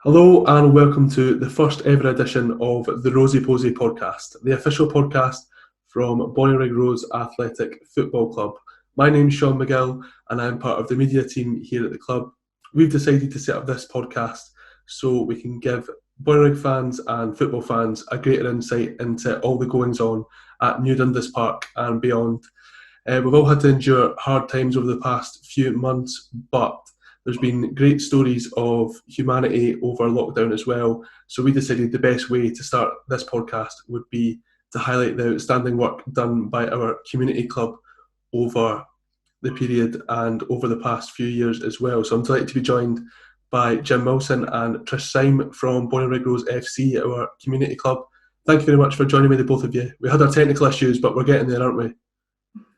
Hello and welcome to the first ever edition of the Rosey Posey Podcast, the official podcast from Bonnyrigg Rose Athletic Football Club. My name is Sean McGill and I'm part of the media team here at the club. We've decided to set up this podcast so we can give Bonnyrigg fans and football fans a greater insight into all the goings on at New Dundas Park and beyond. We've all had to endure hard times over the past few months, but there's been great stories of humanity over lockdown as well. So we decided the best way to start this podcast would be to highlight the outstanding work done by our community club over the period and over the past few years as well. So I'm delighted to be joined by Jim Wilson and Trish Sime from Bonnyrigg Rose FC, our community club. Thank you very much for joining me, the both of you. We had our technical issues, but we're getting there, aren't we?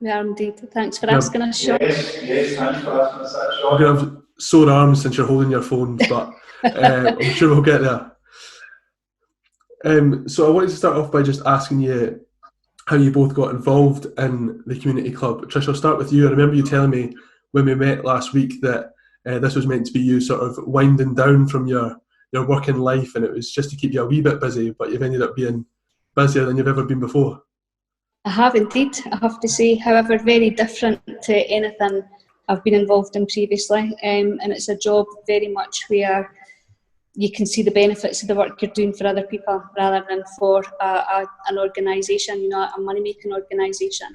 We are indeed. Thanks for asking us, Sean. Yes, thanks for asking us that, Sean. We're going to have sore arms since you're holding your phones, but I'm sure we'll get there. So I wanted to start off by just asking you how you both got involved in the community club. Trish, I'll start with you. I remember you telling me when we met last week that this was meant to be you sort of winding down from your working life, and it was just to keep you a wee bit busy, but you've ended up being busier than you've ever been before. I have indeed, I have to say. However, very different to anything I've been involved in previously, and it's a job very much where you can see the benefits of the work you're doing for other people rather than for an organisation, a money-making organisation.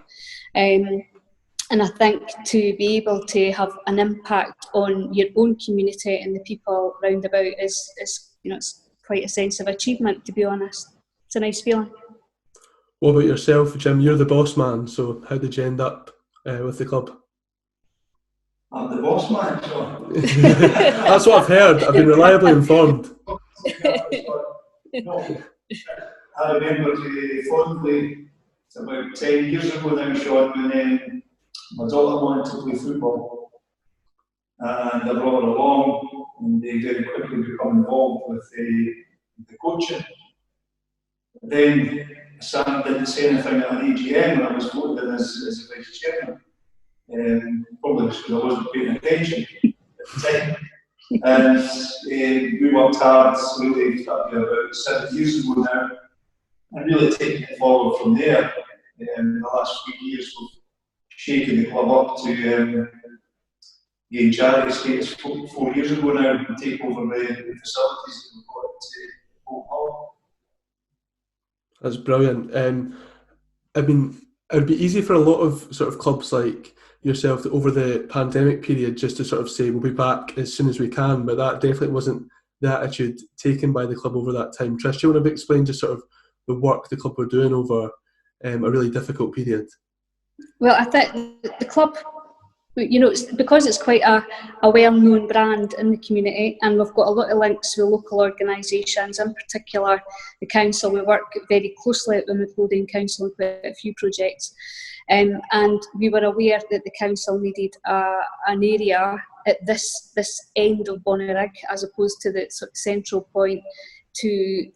And I think to be able to have an impact on your own community and the people round about is it's quite a sense of achievement, to be honest. It's a nice feeling. What about yourself, Jim? You're the boss man, so how did you end up with the club? I'm the boss man, Sean. That's what I've heard. I've been reliably informed. No, I remember fondly, it's about 10 years ago now, Sean, when my daughter wanted to play football. And I brought her along, and they very quickly become involved with the coaching. Then Sam didn't say anything at an AGM when I was voted in as a vice chairman. Probably because I wasn't paying attention at the time. And we worked hard, really, about 7 years ago now, and really taking it forward from there. In the last few years, we've shaken the club up to gain charity status 4 years ago now and take over the facilities that we've got at Home Hall. That's brilliant. I mean, it would be easy for a lot of sort of clubs like yourself over the pandemic period just to sort of say we'll be back as soon as we can, but that definitely wasn't the attitude taken by the club over that time. Trish, do you want to explain just sort of the work the club were doing over a really difficult period? Well, I think the club, because it's quite a well-known brand in the community, and we've got a lot of links with local organisations, in particular the council. We work very closely at the Midlothian Council on quite a few projects, and we were aware that the council needed an area at this end of Bonnyrigg as opposed to the sort of central point to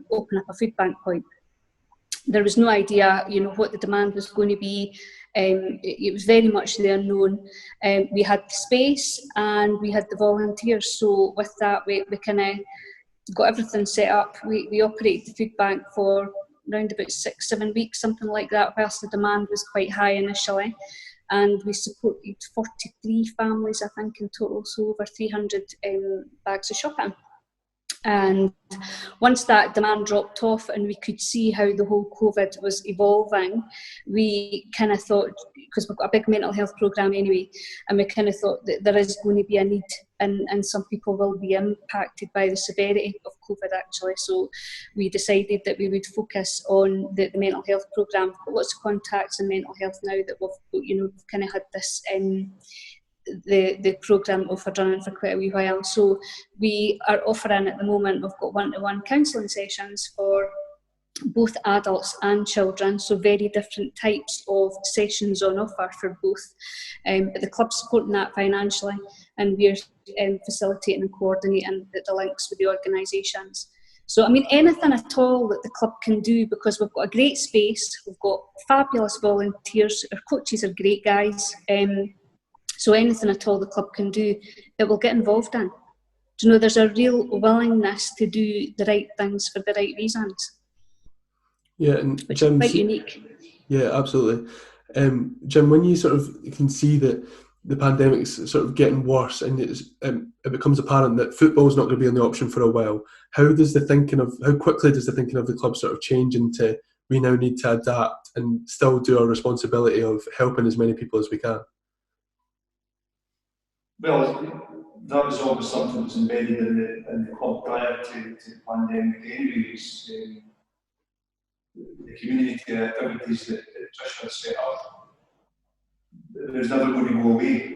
open up a food bank point. There was no idea, what the demand was going to be. It was very much the unknown. We had the space and we had the volunteers. So with that, we kind of got everything set up. We operated the food bank for around about 6-7 weeks, something like that, whilst the demand was quite high initially. And we supported 43 families, I think, in total, so over 300 bags of shopping. And once that demand dropped off and we could see how the whole COVID was evolving, we kind of thought, because we've got a big mental health programme anyway, and we kind of thought that there is going to be a need and some people will be impacted by the severity of COVID actually. So we decided that we would focus on the mental health programme. We've got lots of contacts in mental health now that we've kind of had this the programme offered running for quite a wee while. So we are offering at the moment, we've got one-to-one counselling sessions for both adults and children, so very different types of sessions on offer for both. But the club's supporting that financially, and we're facilitating and coordinating the links with the organisations. So, I mean, anything at all that the club can do, because we've got a great space, we've got fabulous volunteers, our coaches are great guys. So anything at all the club can do, it will get involved in. Do you know, there's a real willingness to do the right things for the right reasons. Yeah, and which Jim, is quite unique. Yeah, absolutely. Jim, when you sort of can see that the pandemic's sort of getting worse and it becomes apparent that football's not going to be an option for a while, how quickly does the thinking of the club sort of change into we now need to adapt and still do our responsibility of helping as many people as we can? Well, that was always something that was embedded in the club prior to the pandemic anyways. The community activities that Trish has set up, there's never going to go away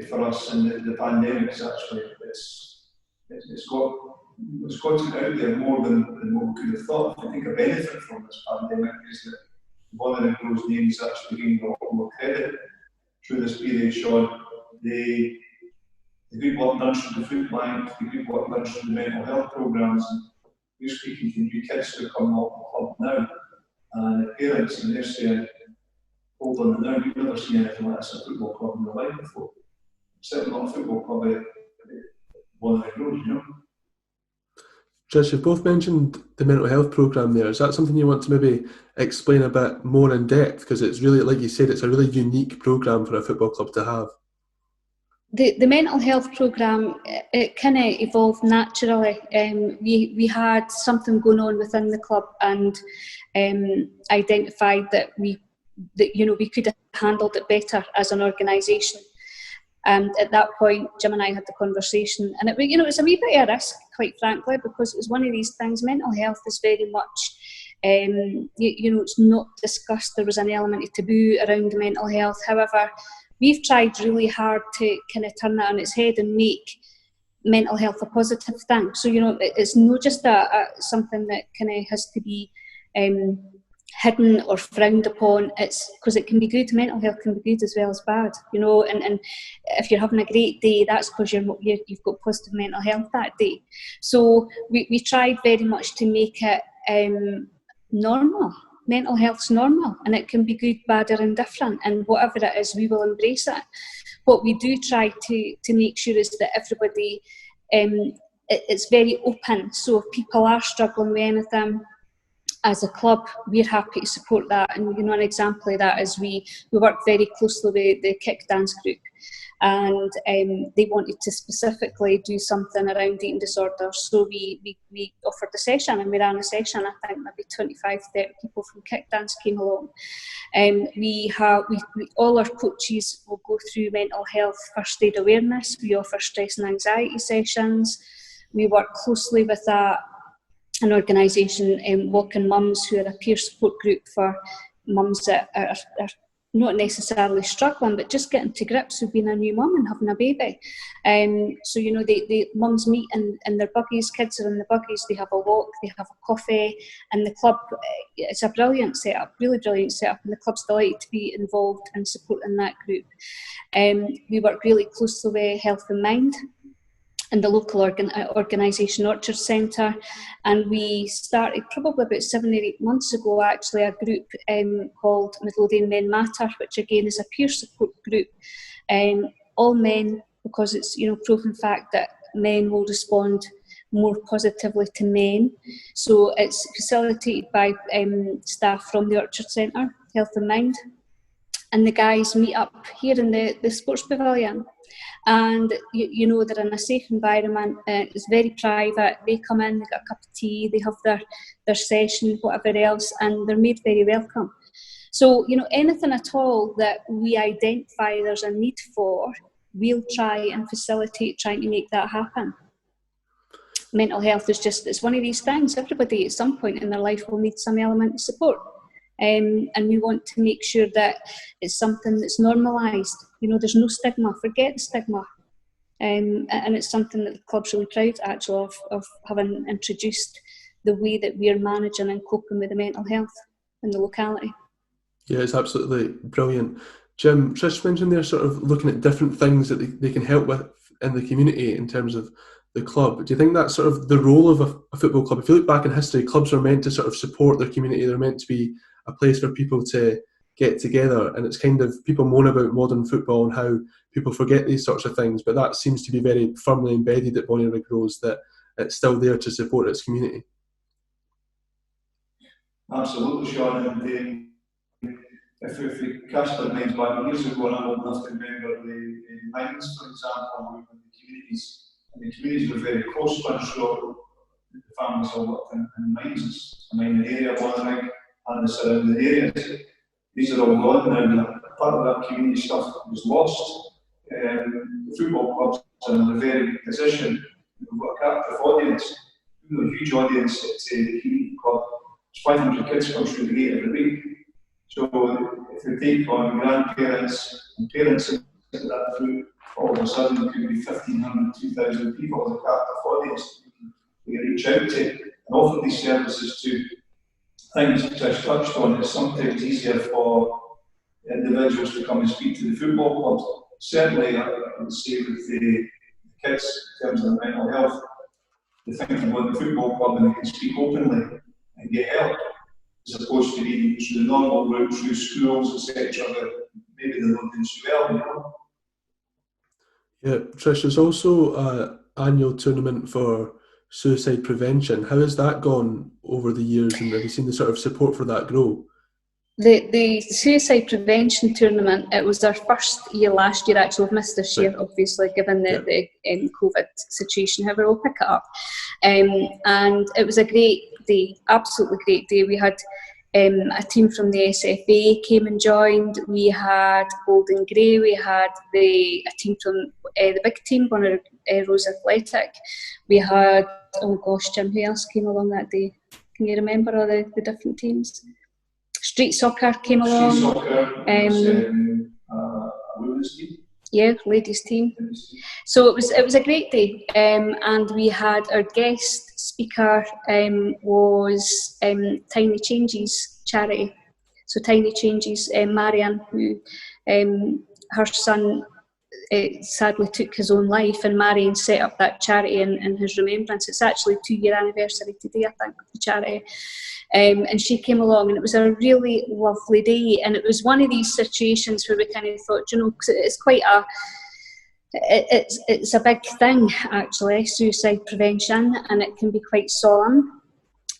for us, and the pandemic is actually, it's got to out there more than what we could have thought. I think a benefit from this pandemic is that Bonnyrigg Rose name is actually getting a lot more credit through this period, Sean. The people up and through the food bank, the people up and through the mental health programmes, and we're speaking to new kids who are coming off the club now, and the parents, and they're saying, hold on now, we've never seen anything like this at a football club in their life before. Certainly not a football club at Bonnyrigg Rose, you know. Trish, you've both mentioned the mental health programme there. Is that something you want to maybe explain a bit more in depth? Because it's really, like you said, it's a really unique programme for a football club to have. The mental health programme, it kind of evolved naturally. We had something going on within the club and identified that we could have handled it better as an organisation. And at that point, Jim and I had the conversation, and it was a wee bit of a risk, quite frankly, because it was one of these things. Mental health is very much, it's not discussed. There was an element of taboo around mental health. However, we've tried really hard to kind of turn that on its head and make mental health a positive thing. So, it's not just something that kind of has to be hidden or frowned upon. It's because it can be good. Mental health can be good as well as bad, and if you're having a great day, that's because you've got positive mental health that day. So we tried very much to make it normal. Mental health's normal, and it can be good, bad or indifferent, and whatever it is, we will embrace it. What we do try to make sure is that everybody, it's very open. So if people are struggling with anything, as a club, we're happy to support that. And an example of that is we work very closely with the kick dance group, and they wanted to specifically do something around eating disorders. So we offered a session, and we ran a session. I think maybe 25, 30 people from kick dance came along. All our coaches will go through mental health first aid awareness. We offer stress and anxiety sessions. We work closely with an organisation, Walking Mums, who are a peer support group for mums that are not necessarily struggling, but just getting to grips with being a new mum and having a baby. So the mums meet in their buggies, kids are in the buggies, they have a walk, they have a coffee, and the club, it's a brilliant setup, really brilliant setup, and the club's delighted to be involved and supporting that group. We work really closely with Health and Mind in the local organisation Orchard Centre, and we started probably about 7 or 8 months ago actually a group called Midlothian Men Matter, which again is a peer support group, all men, because it's proven fact that men will respond more positively to men. So it's facilitated by staff from the Orchard Centre, Health and Mind, and the guys meet up here in the sports pavilion. And they're in a safe environment. It's very private. They come in, they get a cup of tea, they have their session, whatever else, and they're made very welcome. So anything at all that we identify there's a need for, we'll try and facilitate trying to make that happen. Mental health is it's one of these things. Everybody at some point in their life will need some element of support. And we want to make sure that it's something that's normalised. There's no stigma. Forget the stigma. And it's something that the club's really proud actually of having introduced the way that we're managing and coping with the mental health in the locality. Yeah, it's absolutely brilliant. Jim, Trish mentioned they're sort of looking at different things that they can help with in the community in terms of the club. Do you think that's sort of the role of a football club? If you look back in history, clubs are meant to sort of support their community. They're meant to be a place for people to get together. And it's kind of, people moan about modern football and how people forget these sorts of things, but that seems to be very firmly embedded at Bonnyrigg Rose, that it's still there to support its community. Absolutely, Sean. And if we cast our minds back years ago, and I'm old enough to remember the mines, for example, when the communities were very close to us, so the families all worked in mines, a mining area, Bonnyrigg, and the surrounding areas. These are all gone now, and part of that community stuff was lost. The football clubs are in a very good position. We've got a captive audience, we've got a huge audience at the community club. There's 500 kids come through the gate every week. So if we take on grandparents and parents into that group, all of a sudden it could be 1,500, 2,000 people as a captive audience we can reach out to and offer these services to. I think as Trish touched on, it's sometimes easier for individuals to come and speak to the football clubs. Certainly, I would say with the kids in terms of mental health, they think about the football club and they can speak openly and get help, as opposed to being through the normal route, through schools, etc., that maybe they don't do so well, you know. Yeah, Trish, there's also an annual tournament for suicide prevention. How has that gone over the years, and have you seen the sort of support for that grow? The suicide prevention tournament, it was our first year last year, actually. We've missed this year, obviously, given the COVID situation. However, we'll pick it up. And it was a great day, absolutely great day. We had a team from the SFA came and joined. We had Golden Grey. We had a team from the big team, Bonnyrigg Rose Athletic. We had, oh gosh, Jim, who else came along that day? Can you remember all the different teams? Street soccer came along. Street soccer, women's team. Yeah, ladies team. So it was a great day, and we had our guest speaker was Tiny Changes charity. So Tiny Changes, Marianne, who her son sadly took his own life, and Marianne set up that charity in his remembrance. It's actually 2-year anniversary today, I think, of the charity. And she came along, and it was a really lovely day. And it was one of these situations where we kind of thought, you know, it's quite it's a big thing, actually, suicide prevention, and it can be quite solemn.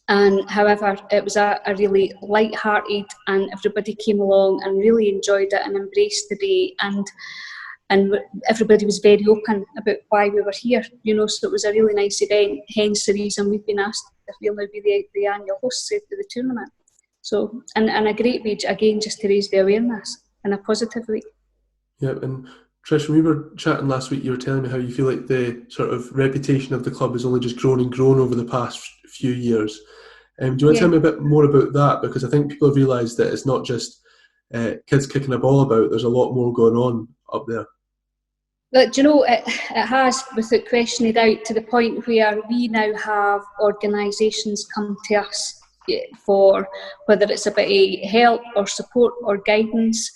And however, it was a really light-hearted, and everybody came along and really enjoyed it and embraced the day, and everybody was very open about why we were here, you know, so it was a really nice event, hence the reason we've been asked if we'll now be the annual hosts of the tournament. So, and a great way, again, just to raise the awareness in a positive way. Yeah, and Trish, when we were chatting last week, you were telling me how you feel like the sort of reputation of the club has only just grown and grown over the past few years. Do you want to tell me a bit more about that? Because I think people have realised that it's not just kids kicking a ball about, there's a lot more going on up there. But do you know, it has, without question, out to the point where we now have organisations come to us for whether it's a bit of help or support or guidance.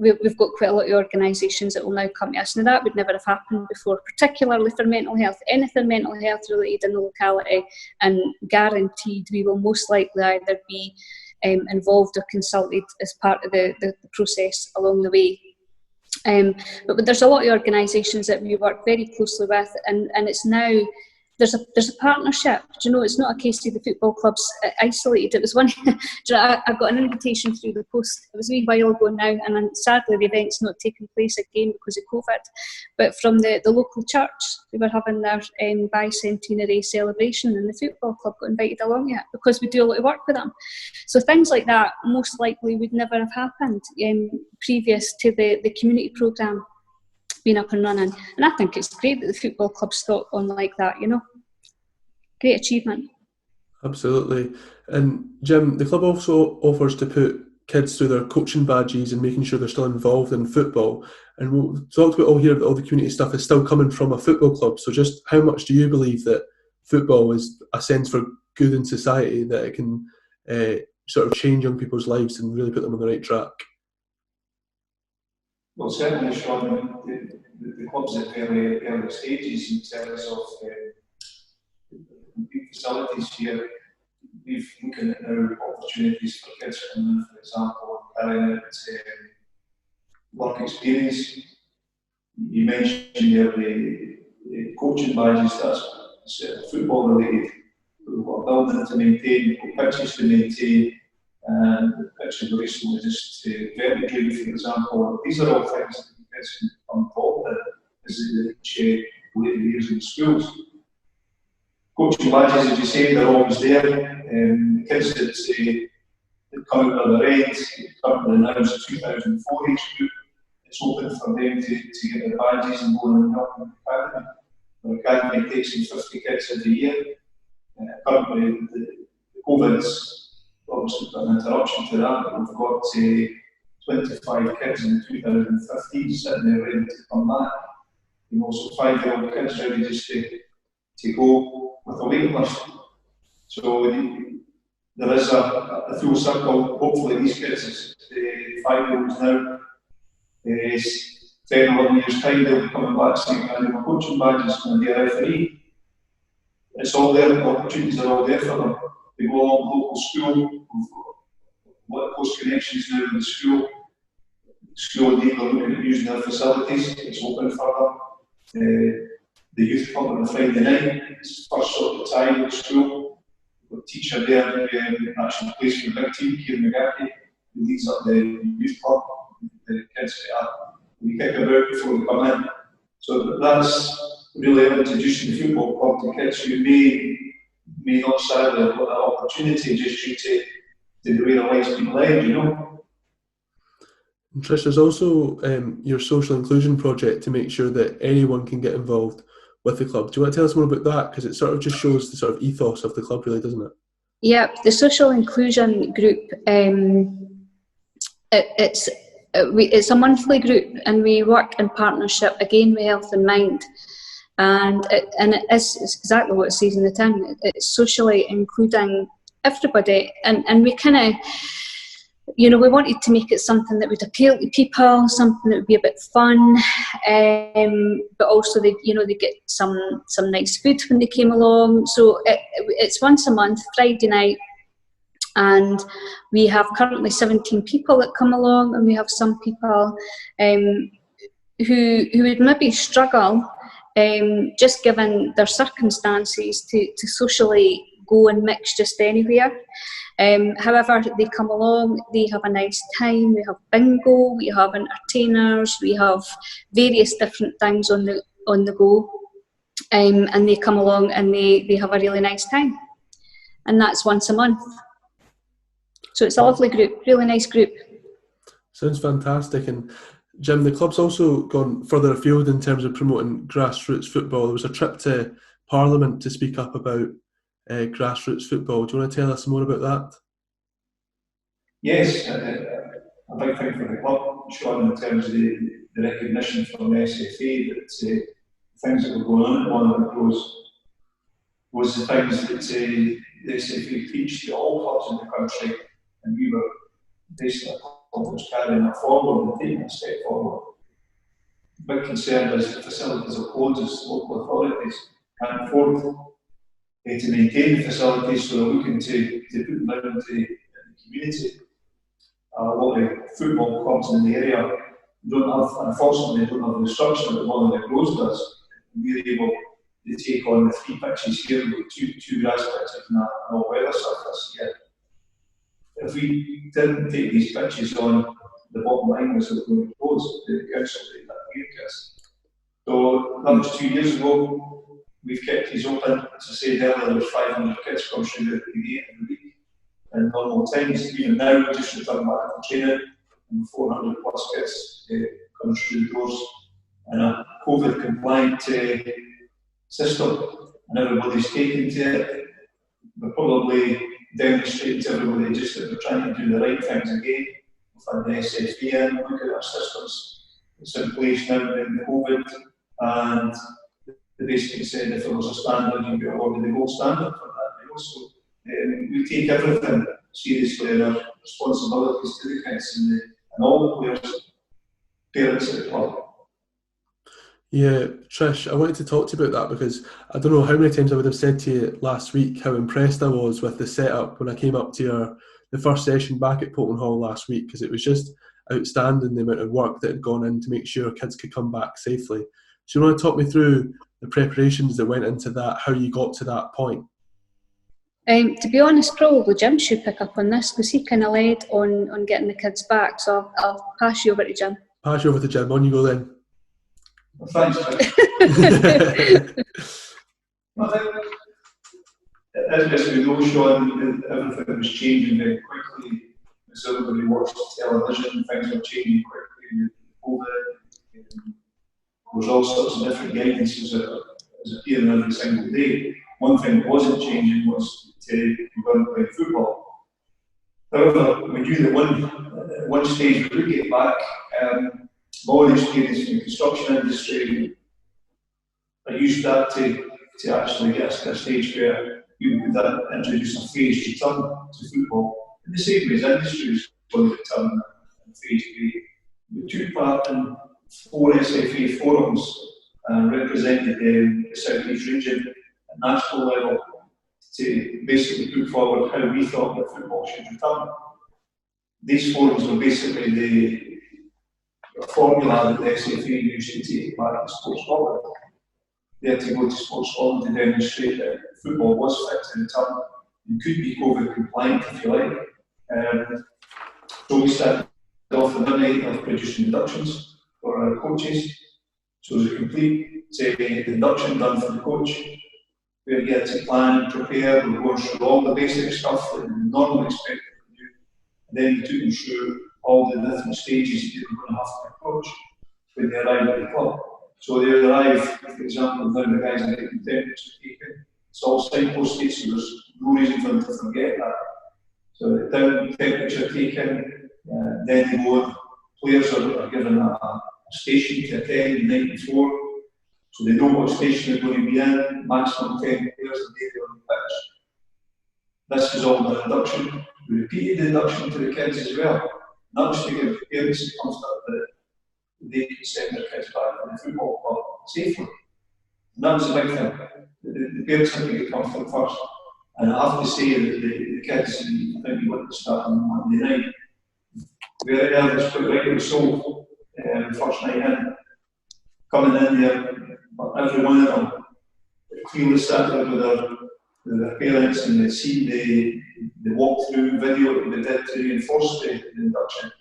We've got quite a lot of organisations that will now come to us. Now, that would never have happened before, particularly for mental health. Anything mental health related in the locality, and guaranteed we will most likely either be involved or consulted as part of the process along the way. But there's a lot of organisations that we work very closely with, and it's now there's a partnership. Do you know, it's not a case of the football clubs isolated. It was one. Do you know, I got an invitation through the post. It was a wee while ago now, and sadly the event's not taking place again because of COVID. But from the local church, they were having their bicentenary celebration, and the football club got invited along yet because we do a lot of work with them. So things like that most likely would never have happened previous to the community programme being up and running. And I think it's great that the football club's thought on like that, you know. Great achievement. Absolutely. And Jim, the club also offers to put kids through their coaching badges and making sure they're still involved in football. And we've talked about all here that all the community stuff is still coming from a football club. So just how much do you believe that football is a sense for good in society, that it can sort of change young people's lives and really put them on the right track? Well, certainly, Sean, the club's at very early stages in terms of big facilities here. we've looking at now opportunities for kids coming in, for example, and carrying out work experience. You mentioned there the coaching badges, that's football related. We've got a building to maintain, we've got pitches to maintain, and pitches recently just vertically, for example. These are all things that the kids can become involved in as they reach later years in schools. Coaching badges, as you say, they're always there. The kids that come out of the Reds, currently announced 2004 age group, it's open for them to get their badges and go and help in the academy. The academy takes in 50 kids every year. Currently, the COVID's obviously put an interruption to that, but we've got 25 kids in 2015 sitting there ready to come back. You know, so 5-year-old kids ready just to go with a waiting list. So there is a full circle. Hopefully these kids, 5-year-olds now, 10, 11 years time, they'll be coming back saying, I need my coaching badges, going to be a referee. It's all there, the opportunities are all there for them. They go along the local school, we've got close connections now with the school. The school indeed are looking at using their facilities, it's open for them. The youth club on a Friday night, it's the first sort of time at school. We've got a teacher there who actually plays for the big team, Kieran McGarty, who leads up the youth club. The kids we kick about before they come in. So that's really introducing the football club to kids who may not sadly have got that opportunity just due to the way the life's been led, you know. And Trish, there's also your social inclusion project to make sure that anyone can get involved with the club. Do you want to tell us more about that? Because it sort of just shows the sort of ethos of the club, really, doesn't it? Yeah, the social inclusion group, it's a monthly group, and we work in partnership again with Health and Mind, and it's exactly what it says in the tin. It's socially including everybody, and we kind of, you know, we wanted to make it something that would appeal to people, something that would be a bit fun, but also they get some nice food when they came along. So it's once a month, Friday night. And we have currently 17 people that come along, and we have some people who would maybe struggle, just given their circumstances, to socially go and mix just anywhere. However, they come along, they have a nice time, we have bingo, we have entertainers, we have various different things on the go, and they come along and they have a really nice time. And that's once a month. So it's a lovely group, really nice group. Sounds fantastic. And Jim, the club's also gone further afield in terms of promoting grassroots football. There was a trip to Parliament to speak up about grassroots football. Do you want to tell us more about that? Yes, a big thing for the club, Sean, in terms of the recognition from the SFA that things that were going on at Bonnyrigg Rose was the things that the SFA preached to all clubs in the country, and we were basically was carrying that forward and taking a step forward. The big concern is the facilities are closed as local authorities can't afford to maintain the facilities, so they're looking to put them out into the community. A lot of football clubs in the area unfortunately don't have the structure that Bonnyrigg Rose does. We're able to take on the 3 pitches here, with two grass pitches and an all-weather surface here. If we didn't take these pitches on, the bottom line was that we would close the council did that week. So that was 2 years ago. We've kept these open. As I said earlier, there was 500 kids come through the gate every week. In normal times, even now, we just returned back to training, and 400 plus kids come through the doors in a COVID compliant system, and everybody's taken to it. We're probably demonstrating to everybody just that we're trying to do the right things again. We've had the SFA in, look at our systems. It's in place now in COVID, and they basically said if there was a standard, you'd be awarded the gold standard for that. So we take everything seriously and our responsibilities to the kids and all the players, parents at the club. Yeah, Trish, I wanted to talk to you about that because I don't know how many times I would have said to you last week how impressed I was with the setup when I came up to the first session back at Polton Hall last week, because it was just outstanding the amount of work that had gone in to make sure kids could come back safely. So you want to talk me through the preparations that went into that, how you got to that point? To be honest, probably Jim should pick up on this because he kind of led on getting the kids back. So I'll pass you over to Jim. Pass you over to Jim. On you go then. Well, thanks, Trish. As we know, Sean, everything was changing very quickly. As everybody watched television, things were changing quickly with COVID. There was all sorts of different guidances as appearing every single day. One thing that wasn't changing was to go and play football. However, we knew that at one stage we would get back. All the experience in the construction industry, I used that to actually get us to a stage where we would introduce a phased return to football. In the same way as industry is going to return in phase B. We took part in 4 SFA forums and represented the South East region at national level to basically put forward how we thought that football should return. These forums were basically the formula that the SFA used to take back to Sports Scotland. They had to go to Sports Scotland to demonstrate that football was fit to return and could be COVID compliant, if you like. So we started off the night of producing inductions for our coaches. So it was a complete induction done for the coach, where he had to plan, prepare, we were going through all the basic stuff that we normally expect to do. And then we took them through all the different stages that they were going to have to approach when they arrived at the club. So they arrive, for example, now the guys are getting temperature taken. It's all signposted, so there's no reason for them to forget that. So down temperature taken, then they go, players are given a station to attend the night before, so they know what station they're going to be in, maximum 10 players a day on the pitch. This is all the induction. We repeated the induction to the kids as well. Not just to give parents the comfort that they can send their kids back to the football club safely. And that was the big thing. The parents had to get comfort first. And I have to say that the kids, I think we went to start on Monday night, very early, it's quite rightly so, the first night in. Coming in there, every one of them clearly sat there with their parents and they'd seen the walkthrough video that we did to reinforce the induction.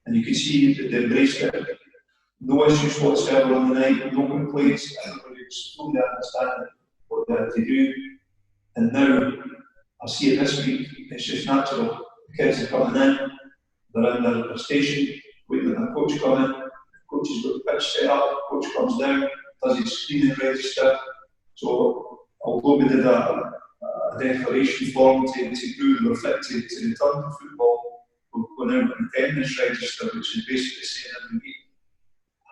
And you could see that they embraced it. No issues whatsoever on the night, no complaints, everybody was fully understanding what they had to do. And now, I see it this week, it's just natural. The kids are coming in, they're in their station, waiting for their coach to come in. The coach has got the pitch set up, the coach comes down, does his screening register. So, although we did a declaration form to prove we were fit to return to football, we're going out with an attendance register, which is basically saying every week,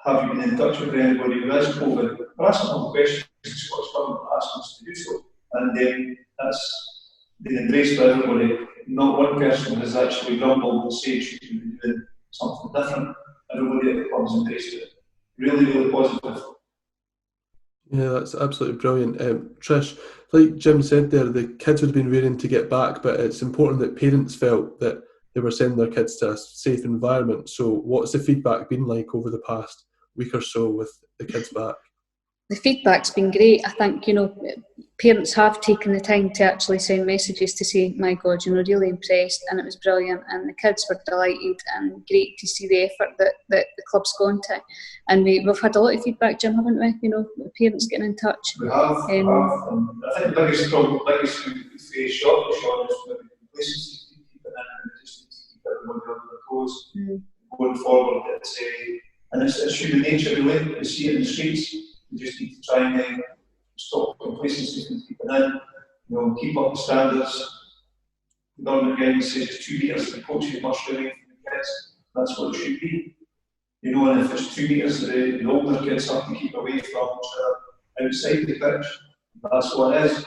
have you been in touch with anybody who has COVID? We're asking them questions, Scottish Government asking us to do so. And that's been embraced by everybody. Not one person has actually grumbled and said she should be doing something different. Everybody at the club has embraced it. Really, really positive. Yeah, that's absolutely brilliant. Trish, like Jim said there, the kids would have been raring to get back, but it's important that parents felt that they were sending their kids to a safe environment. So what's the feedback been like over the past week or so with the kids back? The feedback's been great. I think, parents have taken the time to actually send messages to say, my God, really impressed, and it was brilliant, and the kids were delighted, and great to see the effort that the club's gone to. And we've had a lot of feedback, Jim, haven't we? Parents getting in touch. We have. I think the biggest problem, we face short is the complacency to keep it in, and just to keep everyone on their toes going forward. And it's human nature, really. We see it in the streets. We just need to try and stop complacency from keeping in, keep up the standards. The government guidance says 2 metres, the coaches must remain from the kids. That's what it should be. And if it's 2 metres, the older kids have to keep away from outside the pitch. That's what it is.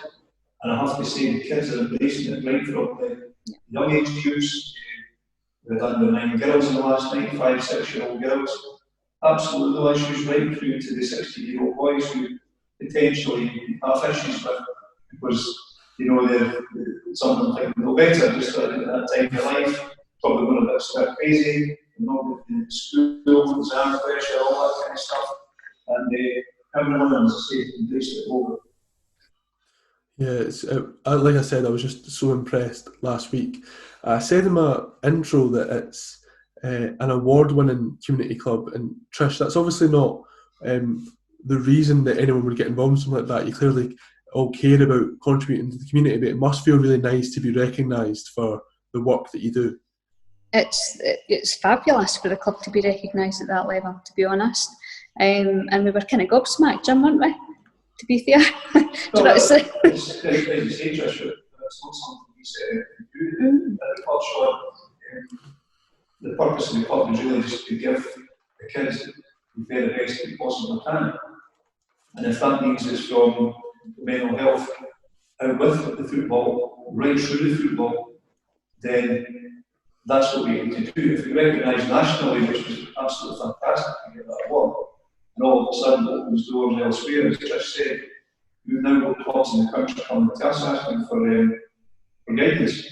And I have to say, the kids are embracing it right from the young age youths. We've had under 9 girls in the last night, 5, 6-year-old girls. absolutely no issues right through to the 16-year-old boys who potentially have issues with, because they're something like no better just at that time of life, probably going a bit crazy, in school, exam pressure, all that kind of stuff, and everyone is safe and embraced it over. Yeah, it's like I said, I was just so impressed last week. I said in my intro that it's an award-winning community club, and Trish, that's obviously not the reason that anyone would get involved in something like that. You clearly all care about contributing to the community, but it must feel really nice to be recognised for the work that you do. It's fabulous for the club to be recognised at that level, to be honest. And we were kind of gobsmacked, Jim, weren't we? To be fair. No, it's like you say, Trish, it's not something we say do. The club shop, the purpose of the club is really just to give the kids the very best we possibly can. And if that means it's from mental health out with the football, right through the football, then that's what we aim to do. If we recognise nationally, which was absolutely fantastic to get that award, and all of a sudden opens doors elsewhere, as Trish said, we've now got clubs in the country coming to us asking for guidance.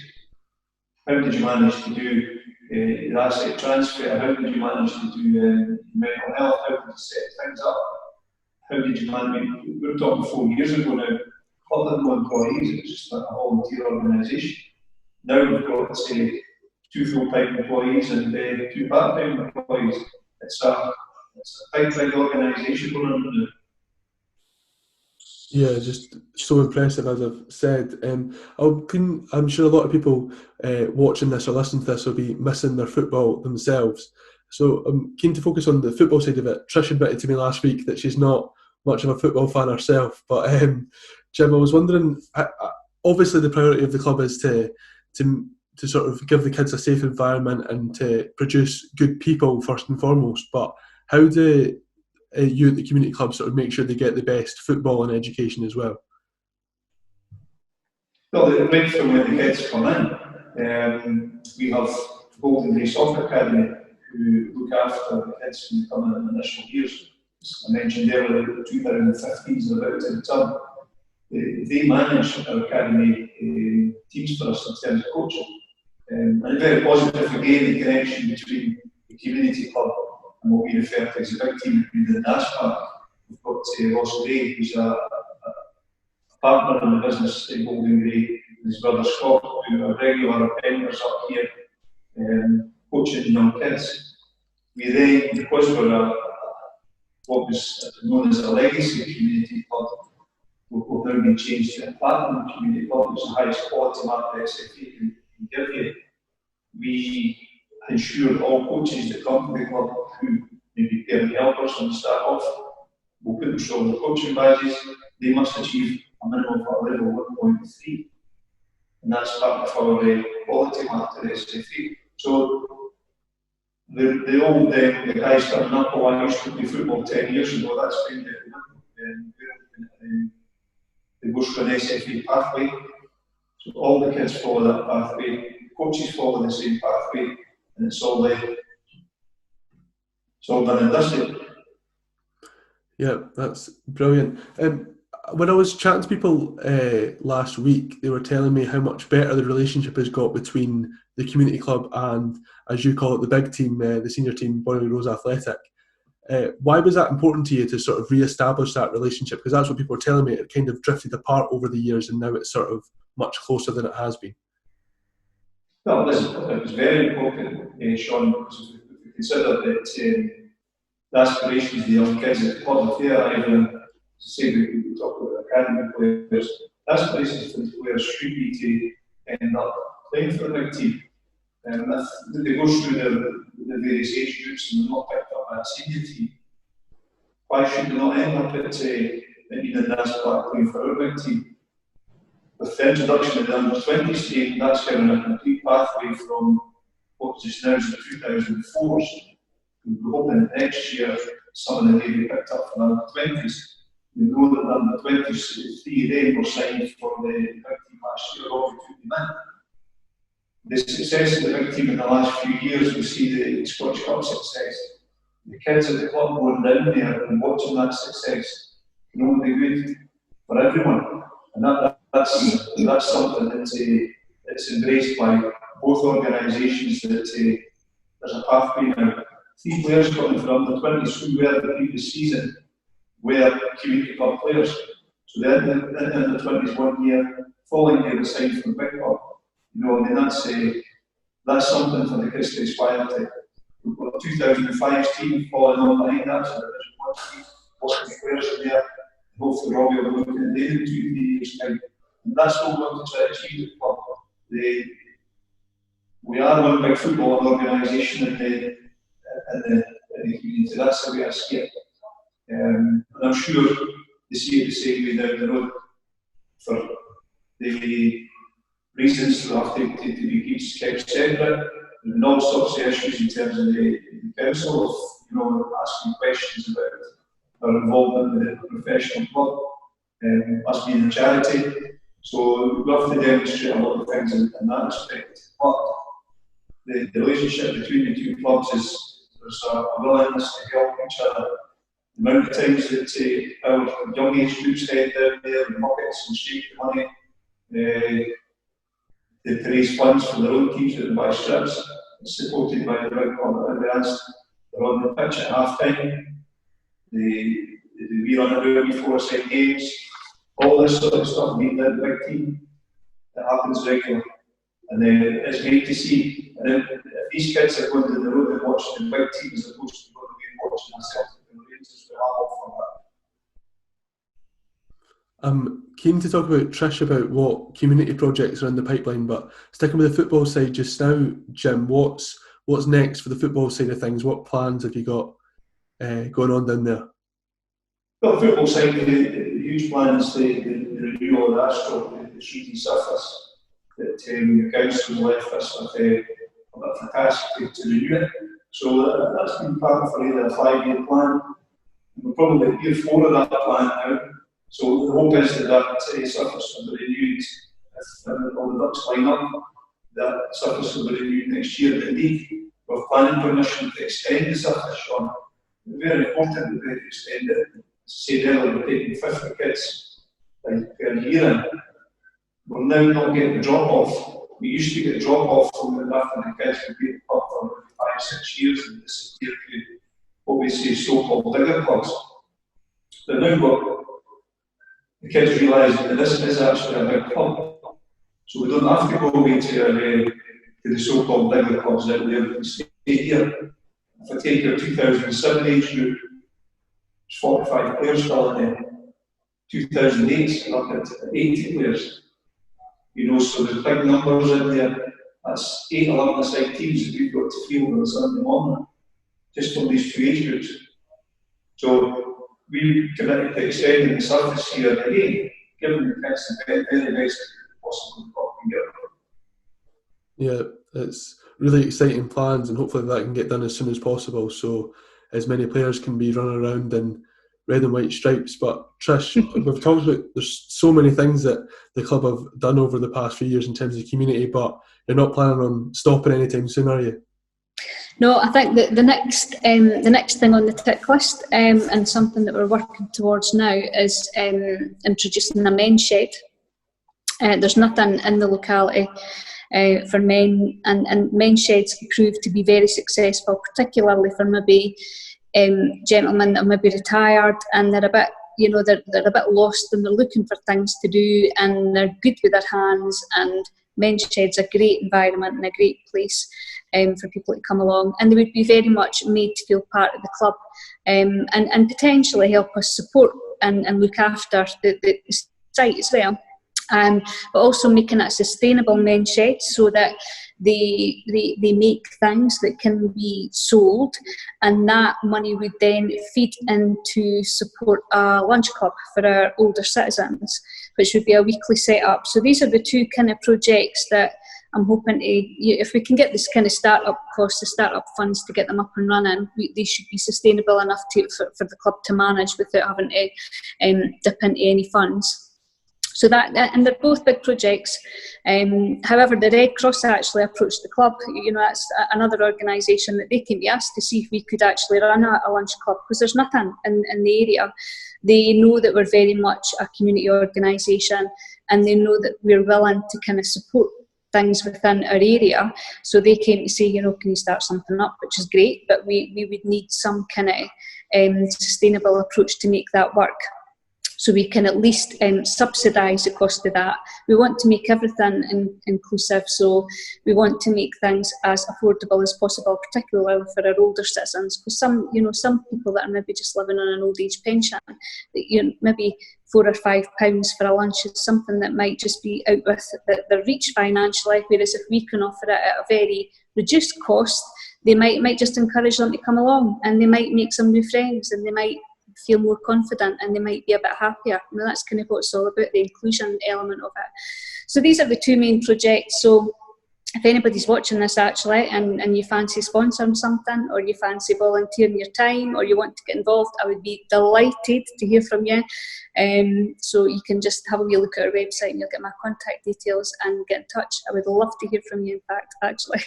How did you manage to do the asset transfer? How did you manage to do mental health? How did you set things up? How did you manage? We were talking 4 years ago now, club had no employees, it was just a volunteer organisation. Now we've got, say, 2 full-time employees and 2 part-time employees. It's a big organisation going on now. Yeah, just so impressive, as I've said. I'm sure a lot of people watching this or listening to this will be missing their football themselves. So I'm keen to focus on the football side of it. Trish admitted to me last week that she's not much of a football fan herself. But Jim, I was wondering, obviously the priority of the club is to sort of give the kids a safe environment and to produce good people first and foremost. But how do you at the community club sort of make sure they get the best football and education as well? Well, it makes from when the kids come in. We have Golden Day Soccer Academy who look after the kids who come in the initial years. As I mentioned earlier, 2015 is about to turn. They manage our academy teams for us in terms of coaching. And very positive again, the connection between the community club and what we refer to as a big team in the Nash Park. We've got Rosey, who's a partner in the business in Golden Grey, and his brother Scott, who are regular members up here, coaching young kids. We then, because we're what was known as a legacy community club, we've now been changed to a platinum community club, which is the highest quality mark that SFA can give you. We ensure all coaches that come to the club who maybe parent helpers when they start off, will put themselves in the coaching badges. They must achieve a minimum of a level 1.3, and that's part of our quality mark to the SFA. So the old the guys coming up, oh, I used to play football 10 years ago, that's been they go through an SFA pathway. So all the kids follow that pathway, coaches follow the same pathway, and it's all done and dusted. Yeah, that's brilliant. When I was chatting to people last week, they were telling me how much better the relationship has got between the community club and, as you call it, the big team, the senior team, Bonnyrigg Rose Athletic. Why was that important to you to sort of re-establish that relationship? Because that's what people were telling me. It kind of drifted apart over the years, and now it's sort of much closer than it has been. Well, it was very important, Sean, because we consider that the aspirations of the young kids at the club, if they are either, to say we talk about academy players, the aspirations for the players should be to end up playing for the big team. And if they go through the various age groups and they're not picked up by a senior team, why should they not end up at maybe the Nash Park playing for our big team? With the introduction of the under-20s team, that's given a complete pathway from what is now the 2004s. We're hoping that next year some of them may be picked up from under-20s. We know that the under-20s, 3 then were signed for the big team last year, all 59. The success of the big team in the last few years, we see the Scottish Cup success. the kids at the club going down there and watching that success can only be good for everyone. And that's something that's embraced by both organisations, that there's a pathway now. 3 players coming from the 20s who were the previous season were community club players. So they're in the 20s 1 year, following year aside from big club. You know, I mean, that's something for the kids to aspire to. We've got a 2005 team following on behind that, so there's one team, lots of players in there. Hopefully Robbie will be looking at them in 2-3 years' time. And that's what we want to try to achieve at the club. We are one big football organisation in the community. That's the way I see it. And I'm sure they see it the same way down the road. For the reasons that have to be kept separate, there's been all sorts of issues in terms of the council, of, you know, asking questions about our involvement in the professional club, us being a charity. So we have to demonstrate a lot of things in that respect. But the relationship between the two clubs there's a willingness to help each other. The amount of times that our young age groups head down there in buckets and shake the money, to raise funds for their own teams that buy strips, supported by the big club advance. They're on the pitch at half time. We run around before side games. All this sort of stuff made that big team. It happens regularly. And it's great to see. And if these kids are going to the road and watching the big team as opposed to going to be watching the Celtic and Rangers, we're all for that. I'm keen to talk about Trish about what community projects are in the pipeline, but sticking with the football side just now, Jim, what's next for the football side of things? What plans have you got going on down there? Well, the football side, the huge plan is the renewal of the asphalt, the shooting surface that the council left us with a task to renew it. So that's been part of a 5-year plan. We're probably at year 4 of that plan now. So the hope is that surface will be renewed if all the ducks line up. That surface will be renewed next year. But indeed, we're planning permission to extend the surface, Sean. It's very important that we extend it. As I said earlier, we're taking 50 kids per year in. We're now not getting the drop off. We used to get the drop off from after the kids would be up for 5-6 years and disappear to what we say so-called digger clubs. But now the kids realise that this is actually a big club. So we don't have to go away to the so-called bigger clubs out there. We can stay here. If I take your 2007 age group, there's 45 players still in there. 2008, up at 80 players. You know, so there's big numbers in there. That's 8 11-a-side teams that we've got to field on a Sunday morning, just from these 2 age groups. So we committed to extending the surface here again, giving the kids the very best possible we can get. Yeah, it's really exciting plans, and hopefully that can get done as soon as possible, so as many players can be running around in red and white stripes. But Trish, we've talked about there's so many things that the club have done over the past few years in terms of community, but you're not planning on stopping anytime soon, are you? No, I think that the next thing on the tick list, and something that we're working towards now, is introducing a men's shed. There's nothing in the locality for men, and men's sheds prove to be very successful, particularly for maybe gentlemen that are maybe retired and they're a bit, they're a bit lost and they're looking for things to do and they're good with their hands. And men's sheds are a great environment and a great place for people to come along, and they would be very much made to feel part of the club, and potentially help us support and look after the site as well. But also making it a sustainable men's shed so that they make things that can be sold, and that money would then feed into support a lunch club for our older citizens, which would be a weekly set-up. So these are the two kind of projects that I'm hoping to, if we can get this kind of start-up costs, the start-up funds to get them up and running, they should be sustainable enough for the club to manage without having to dip into any funds. So that, and they're both big projects. However, the Red Cross actually approached the club. That's another organisation that they came to us to see if we could actually run a lunch club, because there's nothing in the area. They know that we're very much a community organisation, and they know that we're willing to kind of support things within our area. So they came to say, can you start something up, which is great, but we would need some kind of sustainable approach to make that work. So we can at least subsidise the cost of that. We want to make everything inclusive, so we want to make things as affordable as possible, particularly for our older citizens. Because some people that are maybe just living on an old age pension, maybe £4 or £5 for a lunch is something that might just be out with their reach financially. Whereas if we can offer it at a very reduced cost, they might just encourage them to come along, and they might make some new friends, and they might feel more confident, and they might be a bit happier. That's kind of what it's all about, the inclusion element of it. So these are the two main projects. So if anybody's watching this actually, and you fancy sponsoring something, or you fancy volunteering your time, or you want to get involved, I would be delighted to hear from you. So you can just have a wee look at our website, and you'll get my contact details and get in touch. I would love to hear from you, in fact, actually.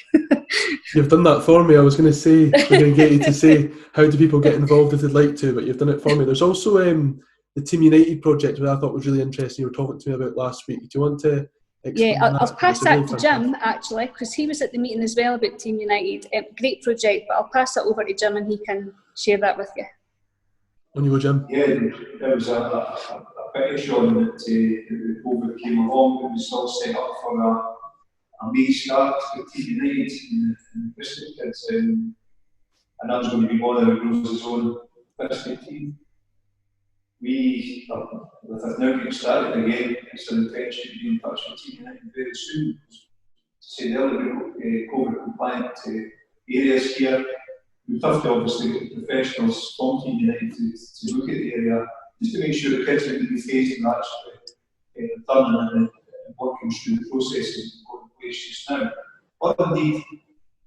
You've done that for me. I was going to say, we're going to get you to say, how do people get involved if they'd like to, but you've done it for me. There's also the Team United project, which I thought was really interesting. You were talking to me about last week. Do you want to explain that? I'll pass that to Jim, actually, because he was at the meeting as well about Team United. Great project, but I'll pass it over to Jim, and he can share that with you. On you go, Jim. Yeah, there was a petition that COVID came along. It was all set up for a May start with Team United in the district kids, and that was going to be Bonnyrigg Rose's own district team. We, with us now getting started again, it's an intention to be in touch with Team United very soon to say they're the COVID compliant areas here. We'd have to obviously get professionals from Team United to look at the area, just to make sure the kids are going to be phased and actually done and working through the processes going in place just now. But indeed,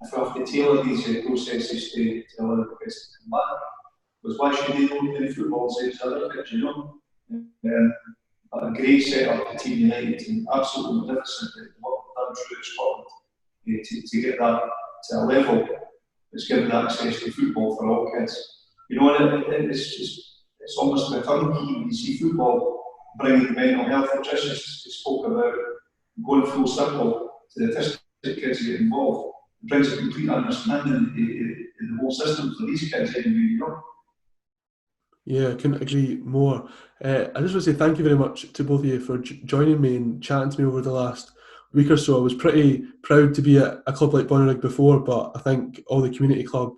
if we have to tailor these processes to allow the kids to come back, because why should they not play football as other kids, But a great setup for Team United, and absolutely magnificent what they've done through Scotland to get that to a level that's given access to football for all kids. And it's almost a turnkey when you see football bringing mental health. Trish spoke about going full circle to the district kids that get involved. It brings a complete understanding in the whole system for these kids anyway, Yeah, I couldn't agree more. I just want to say thank you very much to both of you for joining me and chatting to me over the last week or so. I was pretty proud to be at a club like Bonnyrigg before, but I think all the community club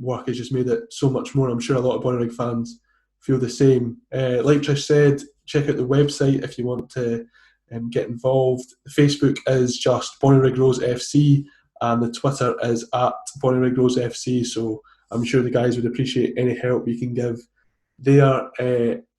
work has just made it so much more. I'm sure a lot of Bonnyrigg fans feel the same. Like Trish said, check out the website if you want to get involved. The Facebook is just Bonnyrigg Rose FC, and the Twitter is at Bonnyrigg Rose FC, so I'm sure the guys would appreciate any help we can give. They are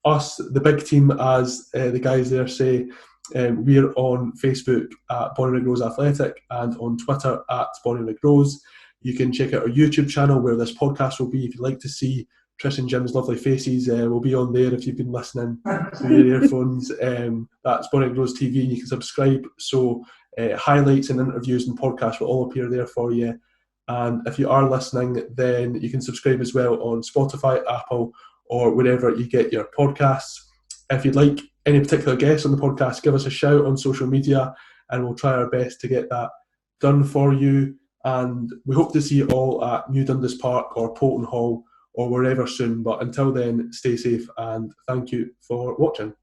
us, the big team, as the guys there say. We're on Facebook at Bonnyrigg Rose Athletic and on Twitter at Bonnyrigg Rose. You can check out our YouTube channel where this podcast will be. If you'd like to see Trish and Jim's lovely faces, we'll be on there if you've been listening through your earphones. That's Bonnyrigg Rose TV, and you can subscribe. So highlights and interviews and podcasts will all appear there for you. And if you are listening, then you can subscribe as well on Spotify, Apple, or wherever you get your podcasts. If you'd like any particular guests on the podcast, give us a shout on social media, and we'll try our best to get that done for you. And we hope to see you all at New Dundas Park or Polton Hall or wherever soon. But until then, stay safe, and thank you for watching.